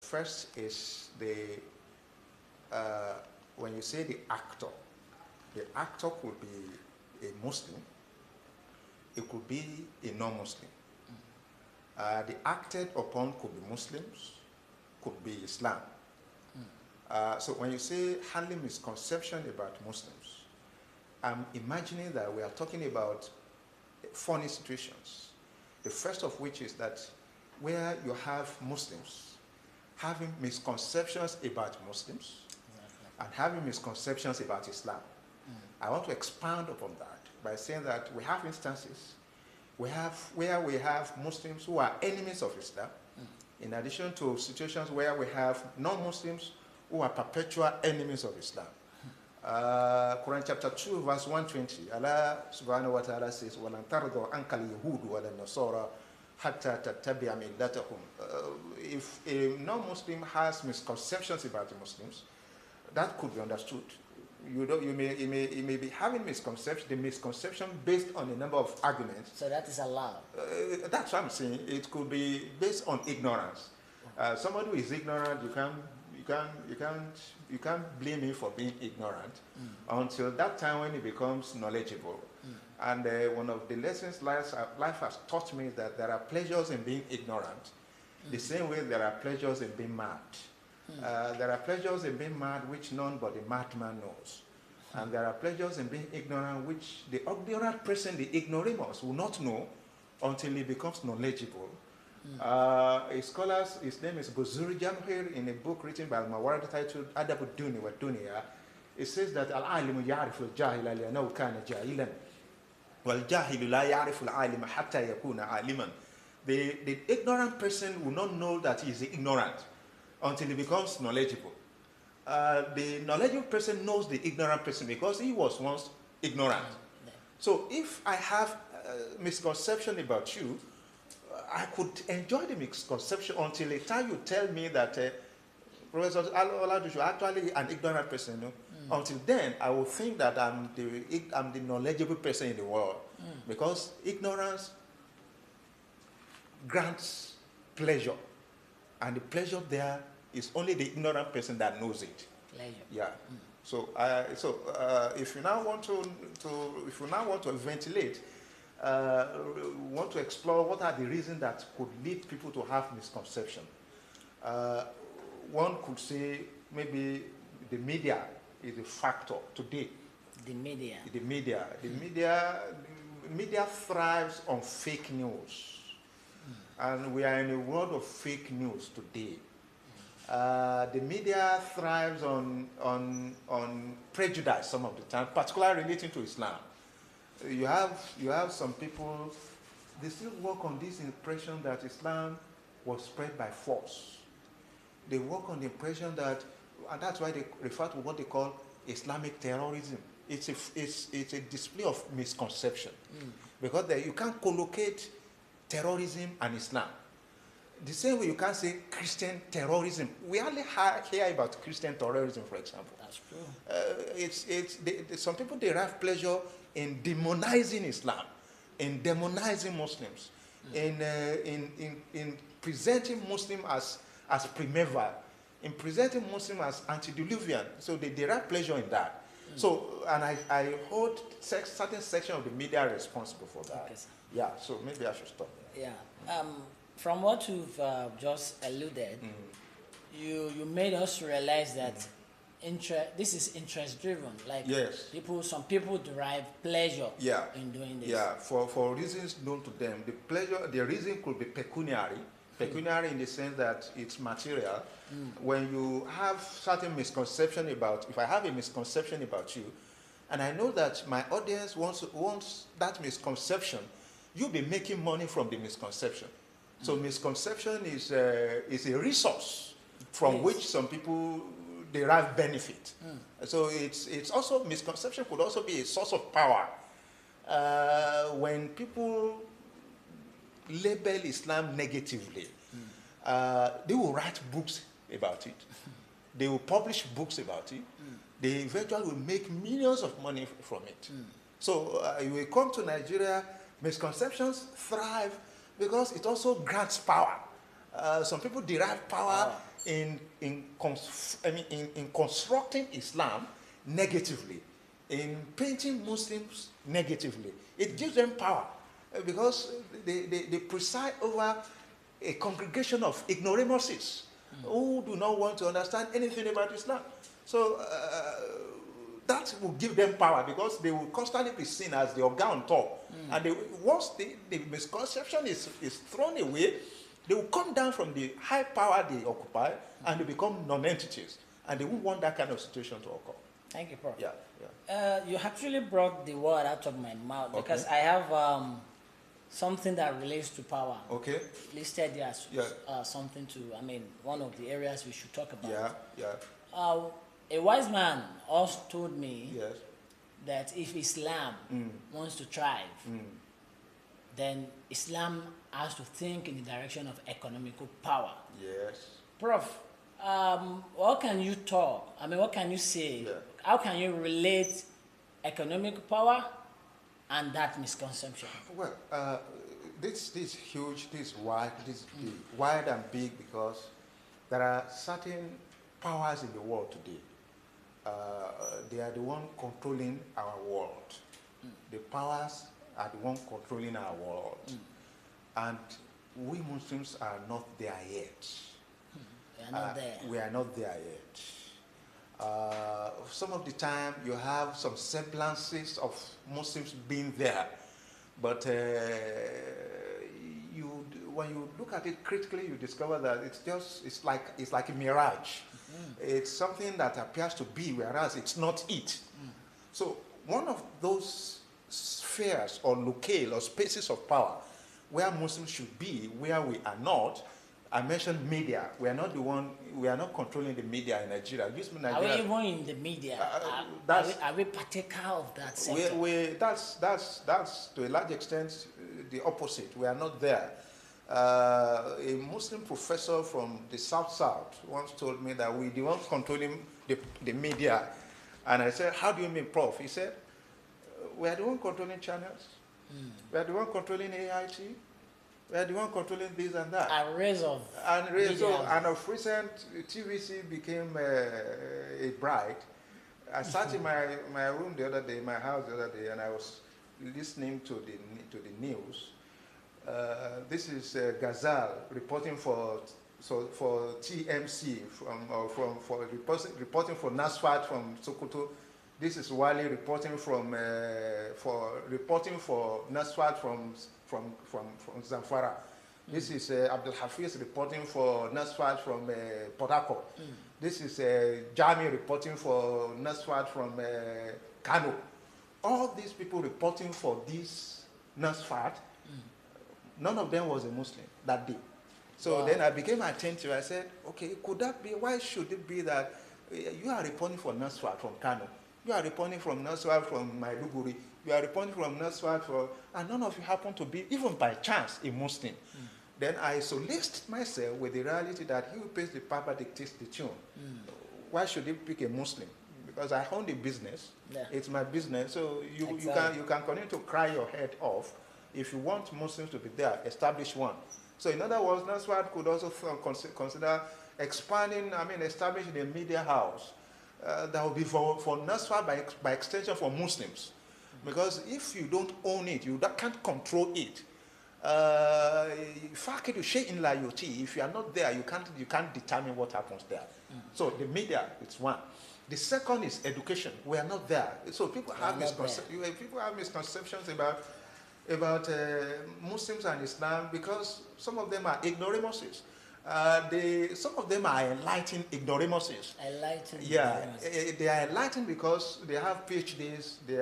first is when you say the actor could be a Muslim, it could be a non-Muslim. The acted upon could be Muslims, could be Islam. So when you say handling misconception about Muslims, I'm imagining that we are talking about funny situations. The first of which is that where you have Muslims having misconceptions about Muslims and having misconceptions about Islam. I want to expand upon that by saying that we have instances where we have Muslims who are enemies of Islam, in addition to situations where we have non-Muslims who are perpetual enemies of Islam. Quran chapter 2 verse 120, Allah subhanahu wa ta'ala says, وَلَنْ تَرْضَوْا عَنْكَ الْيَهُودُ وَلَا النَّصَارَى حَتَّى تَتَّبِعَ مِلَّتَهُمْ. If a non-Muslim has misconceptions about the Muslims, that could be understood. You may be having the misconception based on a number of arguments. So that is allowed. That's what I'm saying. It could be based on ignorance. Somebody who is ignorant, you can't blame him for being ignorant until that time when he becomes knowledgeable. And one of the lessons life has taught me is that there are pleasures in being ignorant, the same way there are pleasures in being mad. There are pleasures in being mad which none but the madman knows. And there are pleasures in being ignorant which the ignorant person, the ignoramus, will not know until he becomes knowledgeable. A scholar, his name is Buzuri Jamhir, in a book written by Al-Mawardi titled Adabu Duni wa Dunya, it says that Al-Alimu ya'rifu al-jahila li'annahu kana jahilan wal-jahilu la ya'rifu al-alima hatta yakuna aliman. The ignorant person will not know that he is ignorant until he becomes knowledgeable. The knowledgeable person knows the ignorant person because he was once ignorant. So if I have a misconception about you, I could enjoy the misconception until the time you tell me that Professor Oladosu is actually an ignorant person. No? Until then, I will think that I'm the knowledgeable person in the world, because ignorance grants pleasure, and the pleasure there is only the ignorant person that knows it. Pleasure. Yeah. So, if you now want to ventilate, want to explore what are the reasons that could lead people to have misconception. One could say maybe the media is a factor today. The media. The media thrives on fake news, and we are in a world of fake news today. The media thrives on prejudice some of the time, particularly relating to Islam. You have some people, they still work on this impression that Islam was spread by force. They work on the impression that, and that's why they refer to what they call Islamic terrorism. It's a display of misconception, because you can't collocate terrorism and Islam. The same way you can't say Christian terrorism. We hardly hear about Christian terrorism, for example. That's true. Some people derive pleasure in demonizing Islam, in demonizing Muslims, in presenting Muslim as primeval, in presenting Muslim as antediluvian. So they derive pleasure in that. So, and I hold certain section of the media responsible for that. Okay, sir. Yeah, so maybe I should stop there. Yeah. From what you've just alluded, you made us realize that this is interest driven. Like, yes, some people derive pleasure in doing this. Yeah, for reasons known to them. The reason could be pecuniary. Pecuniary in the sense that it's material. When you have certain misconception about, if I have a misconception about you, and I know that my audience wants that misconception, you'll be making money from the misconception. So misconception is a resource from which some people derive benefit. So it's also, misconception could also be a source of power. When people label Islam negatively, they will write books about it. They will publish books about it. They eventually will make millions of money from it. So you will come to Nigeria, misconceptions thrive because it also grants power. Some people derive power in constructing Islam negatively, in painting Muslims negatively. It gives them power because they preside over a congregation of ignoramuses who do not want to understand anything about Islam. So that will give them power because they will constantly be seen as the organ on top. And once the misconception is thrown away, they will come down from the high power they occupy and they become non-entities. And they won't want that kind of situation to occur. Thank you, Prof. Yeah, yeah. You actually brought the word out of my mouth because I have something that relates to power. Okay. Listed here as something to, I mean, one of the areas we should talk about. Yeah, yeah. A wise man also told me Yes. that if Islam wants to thrive, then Islam has to think in the direction of economical power. Yes. Prof, what can you talk? I mean, what can you say? Yeah. How can you relate economic power and that misconception? Well, this is huge, this is wide, this is big. Wide and big because there are certain powers in the world today. They are the one controlling our world. The powers are the one controlling our world. And we Muslims are not there yet. We are not there. We are not there yet. Some of the time you have some semblances of Muslims being there, but when you look at it critically, you discover that it's like a mirage. It's something that appears to be, whereas it's not it. So one of those spheres or locale or spaces of power where Muslims should be, where we are not, I mentioned media. We are not the one. We are not controlling the media in Nigeria. Are we even in the media? Are we partaker of that sector? That's to a large extent the opposite. We are not there. A Muslim professor from the South once told me that we the ones controlling the media, and I said, "How do you mean, Prof?" He said, "We are the one controlling channels. We are the one controlling AIT. We are the one controlling this and that." And of recent, TVC became a bride. I sat in my room the other day, my house the other day, and I was listening to the news. This is Ghazal reporting for TMC reporting for NASFAT from Sokoto. This is Wali reporting for NASFAT from Zamfara. This is Abd'Afis reporting for NASFAT from Port Harcourt. This is Jami reporting for NASFAT from Kano. All these people reporting for this NASFAT, none of them was a Muslim that day. So then I became attentive. I said, okay, could that be, why should it be that you are reporting for NASFAT from Kano? You are reporting from NASFAT from Maiduguri. You are reporting from NASFAT and none of you happen to be, even by chance, a Muslim. Then I solaced myself with the reality that he who pays the piper dictates the tune. Why should he pick a Muslim? Because I own the business. Yeah. It's my business. So you can continue to cry your head off. If you want Muslims to be there, establish one. So in other words, NASFAT could also consider expanding, establishing a media house that will be for NASFAT by extension for Muslims. Because if you don't own it, you can't control it. If you are not there, you can't determine what happens there. So the media is one. The second is education. We are not there. So people have misconceptions about Muslims and Islam because some of them are ignoramuses. Some of them are enlightened ignoramuses. They are enlightened because they have PhDs, they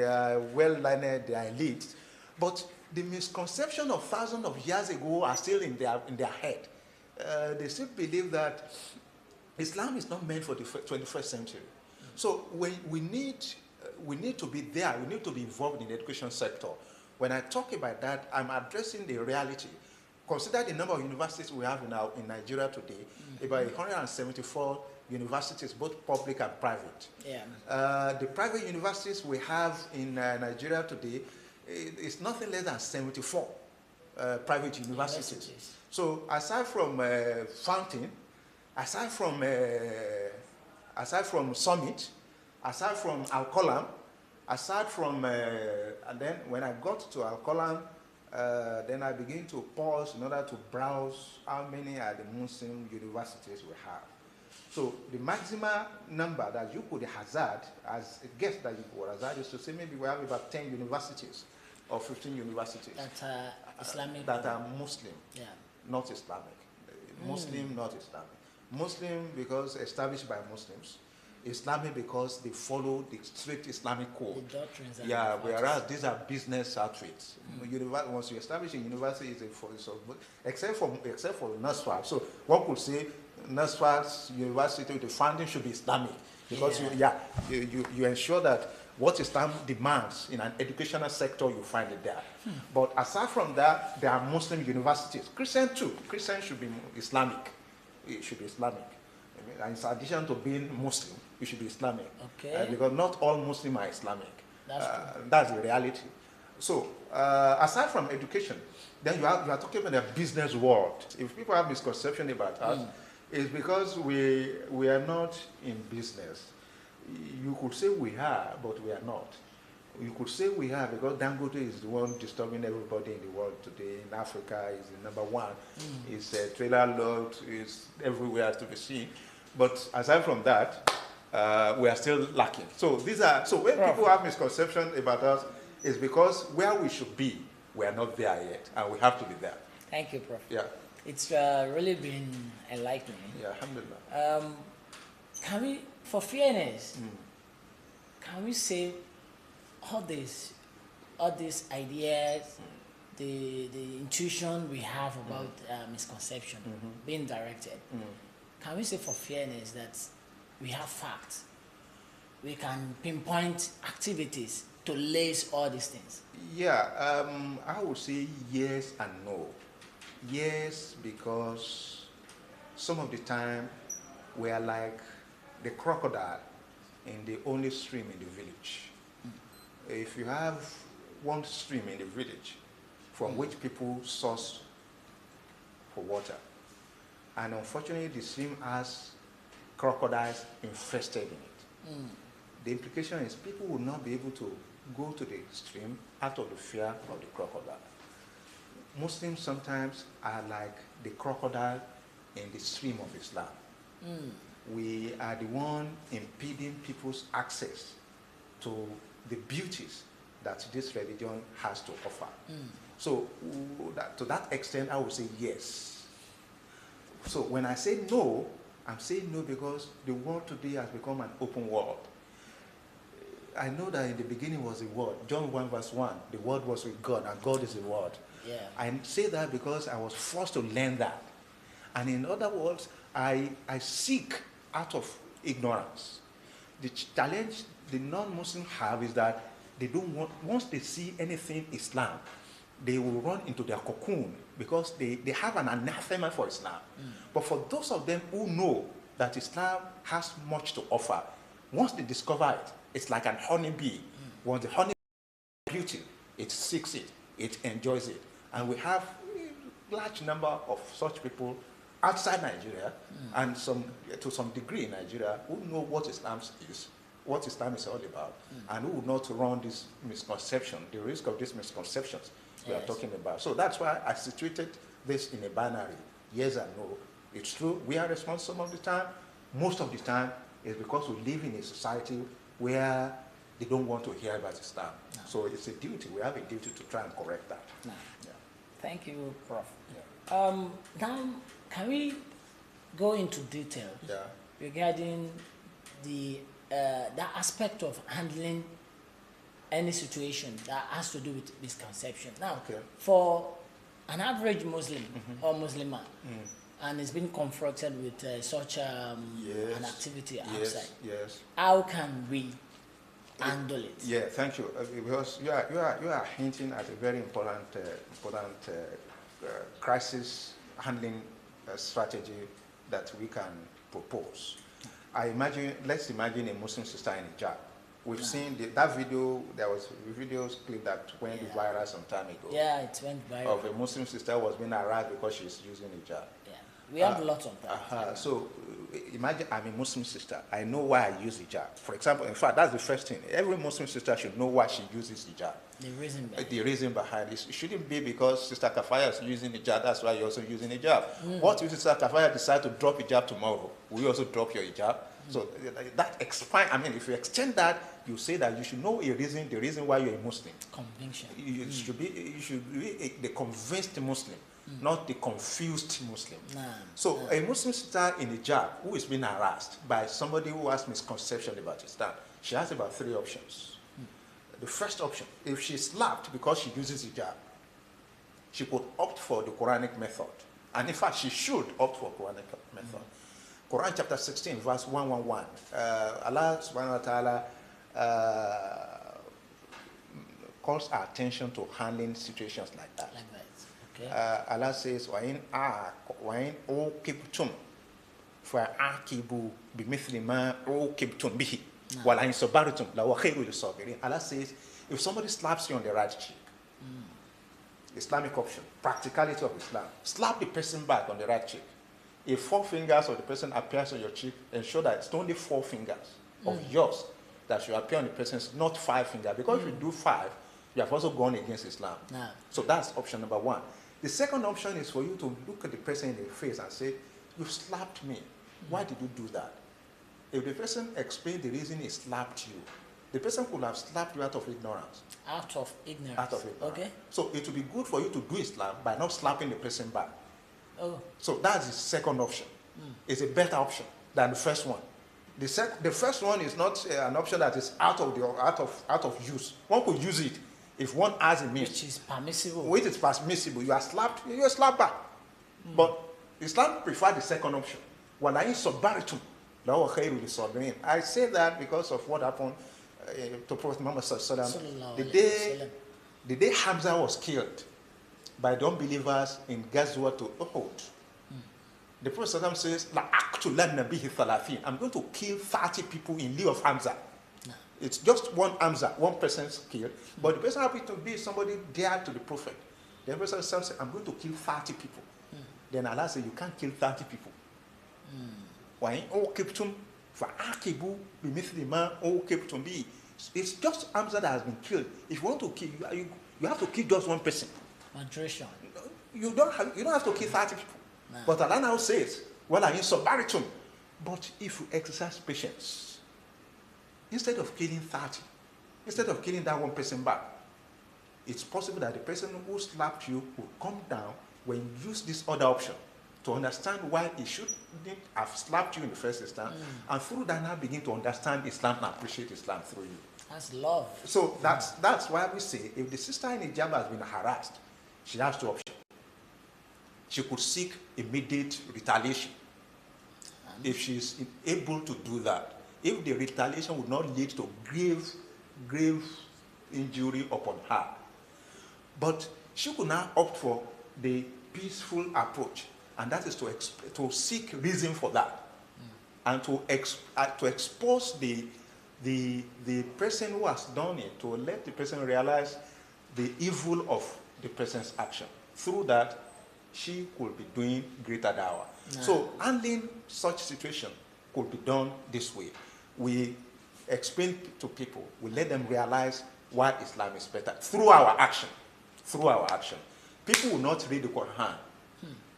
are well-learned, they are elite. But the misconception of thousands of years ago are still in their head. They still believe that Islam is not meant for the 21st century. So we need to be there. We need to be involved in the education sector. When I talk about that, I'm addressing the reality. Consider the number of universities we have in Nigeria today, about 174 universities, both public and private. The private universities we have in Nigeria today is nothing less than 74. private universities. So aside from Fountain, aside from Summit, aside from Alcolam, aside from, and then when I got to Alcolam, then I begin to pause in order to browse how many are the Muslim universities we have. So the maximum number that you could hazard, as a guess that you could hazard, is to say maybe we have about 10 universities or 15 universities that are Islamic, that are Muslim, not Islamic. Muslim, not Islamic. Muslim because established by Muslims. Islamic because they follow the strict Islamic code. The doctrines. Whereas these are business outfits. Once you establish a university, except for NASFAT. So one could say NASFAT's university, the founding should be Islamic because you ensure that what Islam demands in an educational sector, you find it there. But aside from that, there are Muslim universities. Christian too. Christian should be Islamic. It should be Islamic. And in addition to being Muslim, it should be Islamic. Okay. Because not all Muslims are Islamic. That's the reality. So aside from education, then you are talking about the business world. If people have misconception about us, it's because we are not in business. You could say we are, but we are not. You could say we are because Dangote is the one disturbing everybody in the world today. In Africa, is the number one. His trailer load is everywhere to be seen. But aside from that, we are still lacking. So when people have misconception about us, it's because where we should be, we are not there yet, and we have to be there. Thank you, Prof. Yeah. It's really been enlightening. Yeah, alhamdulillah. Can we, for fairness, can we say all these ideas, the intuition we have about misconception being directed, can we say for fairness that we have facts? We can pinpoint activities to lace all these things? Yeah, I would say yes and no. Yes, because some of the time we are like the crocodile in the only stream in the village. If you have one stream in the village from which people source for water, and unfortunately the stream has crocodiles infested in it, the implication is people will not be able to go to the stream out of the fear of the crocodile. Muslims sometimes are like the crocodile in the stream of Islam. We are the one impeding people's access to the beauties that this religion has to offer. So to that extent, I would say yes. So when I say no, I'm saying no because the world today has become an open world. I know that in the beginning was the Word. John 1 verse 1, the Word was with God, and God is the Word. Yeah. I say that because I was forced to learn that. And in other words, I seek out of ignorance. The challenge the non-Muslim have is that they don't want, once they see anything Islam, they will run into their cocoon because they have an anathema for Islam. But for those of them who know that Islam has much to offer, once they discover it, it's like an honeybee. Once the honeybee is beauty, it seeks it, it enjoys it. And we have a large number of such people outside Nigeria and to some degree in Nigeria who know what Islam is, what Islam is all about, and who would not run this misconception, the risk of these misconceptions we are talking about. So that's why I situated this in a binary, yes and no. It's true, we are responsible some of the time. Most of the time, it's because we live in a society where they don't want to hear about Islam. So it's a duty, we have a duty to try and correct that. Thank you, Prof. Now, can we go into detail regarding that aspect of handling any situation that has to do with misconception? Now, for an average Muslim or Muslimah, and is being confronted with such an activity outside, how can we handle it? Yeah, thank you. Because you are hinting at a very important crisis handling strategy that we can propose. Let's imagine a Muslim sister in hijab We've seen that video. There was a video clip that went viral some time ago. Yeah, it went viral. Of a Muslim sister who was being harassed because she's using hijab. Yeah, we have lots of that. So imagine I'm a Muslim sister. I know why I use hijab. For example, in fact, that's the first thing. Every Muslim sister should know why she uses hijab. The reason behind it shouldn't be because Sister Kafaya is using hijab, that's why you're also using hijab. What if Sister Kafaya decide to drop hijab tomorrow? Will you also drop your hijab? So that expand. I mean, if you extend that, you say that you should know the reason why you're a Muslim. Conviction. You should be the convinced Muslim, not the confused Muslim. So a Muslim sister in hijab who is being harassed by somebody who has misconception about Islam, she has about 3 options. The first option, if she's slapped because she uses hijab, she could opt for the Quranic method. And in fact, she should opt for Quranic method. Quran chapter 16, verse 111. Allah subhanahu wa ta'ala calls our attention to handling situations like that. Okay. Allah says, وَإِنْ أُوقِبْتُمْ فَعَاقِبُوا بِمِثْلِ مَا أُوقِبْتُمْ بِهِ وَلَئِنْ صَبَرْتُمْ لَهُوَ خَيْرٌ لِلصَّابِرِينَ. Allah says, if somebody slaps you on the right cheek, Islamic option, practicality of Islam, slap the person back on the right cheek. If 4 fingers of the person appears on your cheek, ensure that it's only 4 fingers of yours that should appear on the person's, not 5 fingers. Because if you do 5, you have also gone against Islam. So that's option number 1. The second option is for you to look at the person in the face and say, you slapped me. Why did you do that? If the person explained the reason he slapped you, the person could have slapped you out of ignorance. Out of ignorance. Out of ignorance. Okay. So it would be good for you to do Islam by not slapping the person back. Oh. So that's the second option. It's a better option than the first one. The first one is not an option that is out of use. One could use it if one has a means. Which is permissible. Which is permissible. You are slapped, you are slapped back. But Islam prefers the second option. وَلَئِنْ صَبَرْتُمْ لَهُوَ خَيْرٌ لِلصَّابِرِينَ. I say that because of what happened to Prophet Muhammad the day Hamza was killed by the unbelievers in Ghazwa to Uhud. The Prophet says, لَأَقْتُلَنَّ بِهِ ثَلَاثِينَ. I'm going to kill 30 people in lieu of Hamza. It's just one Hamza, one person's killed, but the person happened to be somebody dear to the Prophet. The Prophet says, I'm going to kill 30 people. Then Allah says, you can't kill 30 people. وَإِنْ أُوقِبْتُمْ فَعَاقِبُوا بِمِثْلِ مَا أُوقِبْتُمْ بِهِ. It's just Hamza that has been killed. If you want to kill, you have to kill just one person. Moderation. You don't have to kill 30 people. But Allah now says, وَلَئِنْ صَبَرْتُمْ. But if you exercise patience, instead of killing 30, instead of killing that one person back, it's possible that the person who slapped you will come down when you use this other option to understand why he shouldn't have slapped you in the first instance, and through that now begin to understand Islam and appreciate Islam through you. That's love. So that's why we say if the sister in hijab has been harassed, she has 2 options. She could seek immediate retaliation if she is able to do that. If the retaliation would not lead to grave injury upon her, but she could now opt for the peaceful approach, and that is to seek reason for that, and to expose the person who has done it, to let the person realize the evil of the person's action. Through that, she could be doing greater dawah. So handling such situation could be done this way. We explain to people, we let them realize why Islam is better through our action. Through our action. People will not read the Quran,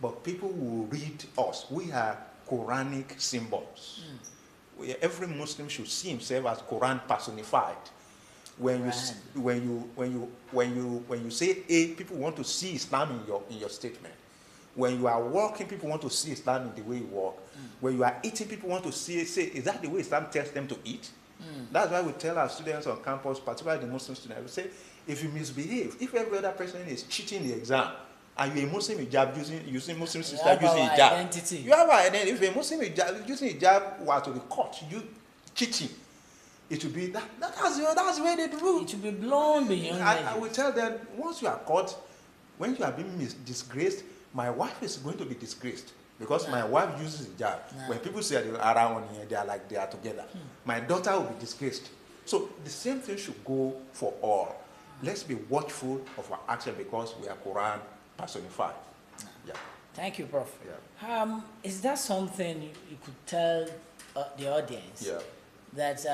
but people will read us. We are Quranic symbols. Every Muslim should see himself as Quran personified. When you say A, people want to see Islam in your statement. When you are walking, people want to see Islam in the way you walk. When you are eating, people want to say, is that the way Islam tells them to eat? That's why we tell our students on campus, particularly the Muslim students, we say, if you misbehave, if every other person is cheating the exam, and you're a Muslim hijab using Muslim sister using hijab, identity. You have an identity. If a Muslim hijab using hijab were to be caught, you cheating, it will be that's the way they do. It will be blown beyond. I will tell them, once you are caught, when you are being disgraced, my wife is going to be disgraced because my wife uses hijab. When people say they are around here, they are like they are together. My daughter will be disgraced. So the same thing should go for all. Let's be watchful of our action because we are Quran personified. Yeah. Thank you, Prof. Yeah. Is that something you could tell the audience that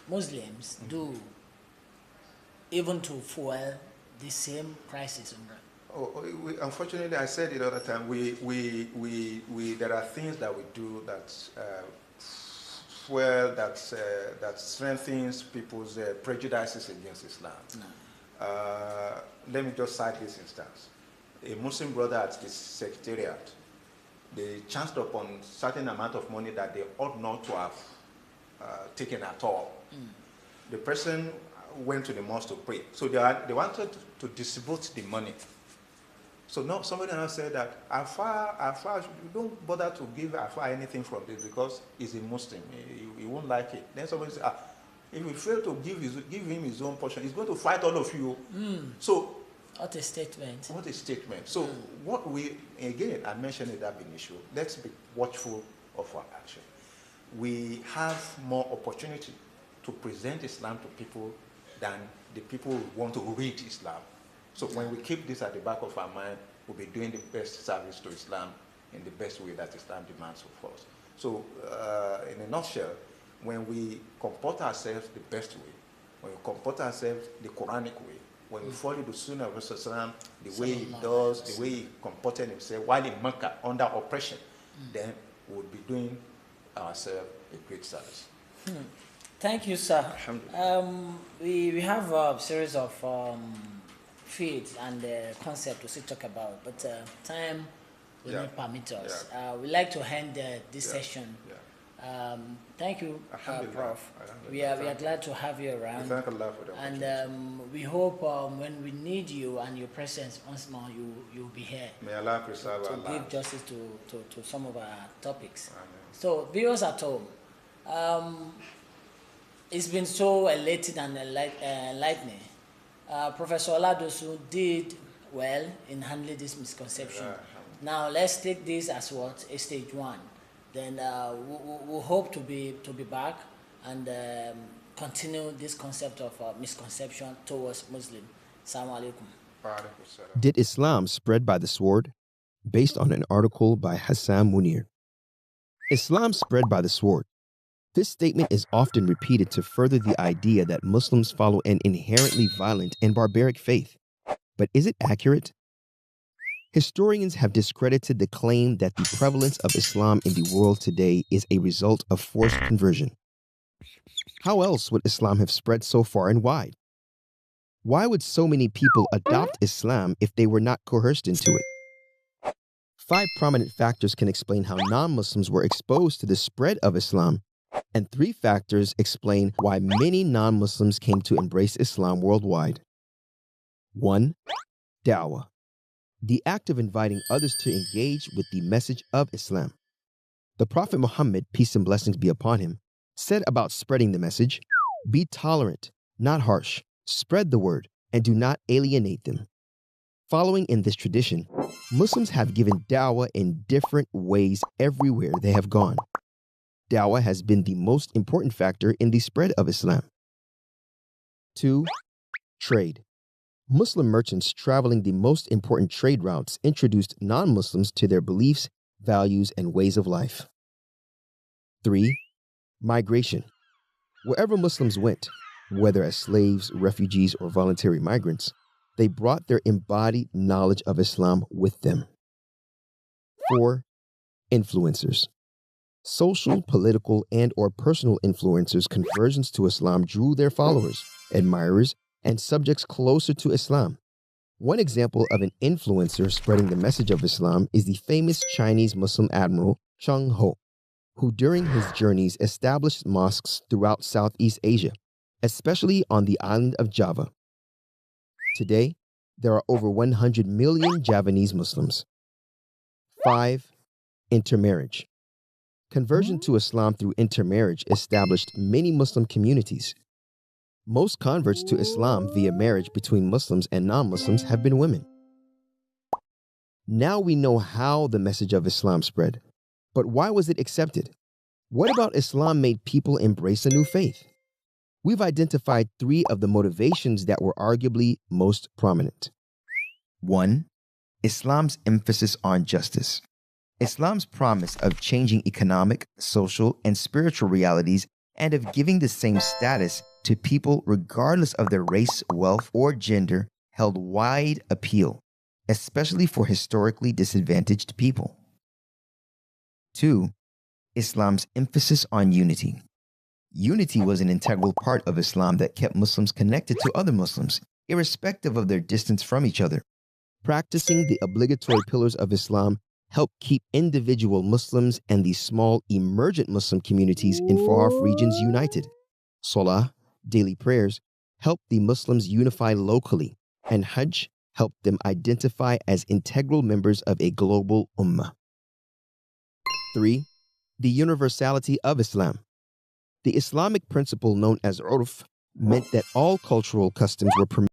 Muslims do even to fuel the same crisis? Unfortunately, I said it all the time. There are things that we do that fuel, that strengthens people's prejudices against Islam. No. Let me just cite this instance. A Muslim brother at the secretariat, they chanced upon certain amount of money that they ought not to have taken at all. The person went to the mosque to pray. So they wanted to distribute the money. So now somebody else said that Afar, you don't bother to give Afar anything from this because he's a Muslim. He won't like it. Then somebody said, if you fail to give him his own portion, he's going to fight all of you. So what a statement. What a statement. So what I mentioned it at initial, let's be watchful of our action. We have more opportunity to present Islam to people than the people who want to read Islam. So when we keep this at the back of our mind, we'll be doing the best service to Islam in the best way that Islam demands of us. So in a nutshell, when we comport ourselves the best way, when we comport ourselves the Quranic way, when we follow the Sunnah of Islam, the way he does, the way he comported himself while in Mecca under oppression, then we would be doing ourselves a great service. Thank you, sir. We have a series of fields and concepts to still talk about, but time will not permit us. We'd like to end this session. Thank you, Prof. We are glad to have you around. Thank Allah for the opportunity. And we hope when we need you and your presence once more, you'll be here. May Allah preserve to Allah. give justice to some of our topics. Amen. So, viewers at home, it's been so elated and enlightening. Professor Oladosu did well in handling this misconception. Now let's take this as what a stage one. Then we'll hope to be back and continue this concept of misconception towards Muslim. Assalamu alaikum. Did Islam spread by the sword? Based on an article by Hassan Munir. Islam spread by the sword. This statement is often repeated to further the idea that Muslims follow an inherently violent and barbaric faith. But is it accurate? Historians have discredited the claim that the prevalence of Islam in the world today is a result of forced conversion. How else would Islam have spread so far and wide? Why would so many people adopt Islam if they were not coerced into it? 5 prominent factors can explain how non-Muslims were exposed to the spread of Islam, and 3 factors explain why many non-Muslims came to embrace Islam worldwide. 1. Dawah. The act of inviting others to engage with the message of Islam. The Prophet Muhammad, peace and blessings be upon him, said about spreading the message, "Be tolerant, not harsh, spread the word, and do not alienate them." Following in this tradition, Muslims have given dawah in different ways everywhere they have gone. Dawah has been the most important factor in the spread of Islam. 2. Trade. Muslim merchants traveling the most important trade routes introduced non-Muslims to their beliefs, values, and ways of life. 3. Migration. Wherever Muslims went, whether as slaves, refugees, or voluntary migrants, they brought their embodied knowledge of Islam with them. 4. Influencers. Social, political, and/or personal influencers' conversions to Islam drew their followers, admirers, and subjects closer to Islam. One example of an influencer spreading the message of Islam is the famous Chinese Muslim admiral Cheng Ho, who during his journeys established mosques throughout Southeast Asia, especially on the island of Java. Today, there are over 100 million Javanese Muslims. 5. Intermarriage. Conversion to Islam through intermarriage established many Muslim communities. Most converts to Islam via marriage between Muslims and non-Muslims have been women. Now we know how the message of Islam spread, but why was it accepted? What about Islam made people embrace a new faith? we've identified 3 of the motivations that were arguably most prominent. 1. Islam's emphasis on justice. Islam's promise of changing economic, social, and spiritual realities and of giving the same status to people regardless of their race, wealth, or gender held wide appeal, especially for historically disadvantaged people. 2. Islam's emphasis on unity. Unity was an integral part of Islam that kept Muslims connected to other Muslims, irrespective of their distance from each other. Practicing the obligatory pillars of Islam helped keep individual Muslims and the small emergent Muslim communities in far-off regions united. Salah, daily prayers, helped the Muslims unify locally, and Hajj helped them identify as integral members of a global ummah. 3. The universality of Islam. The Islamic principle known as urf meant that all cultural customs were permitted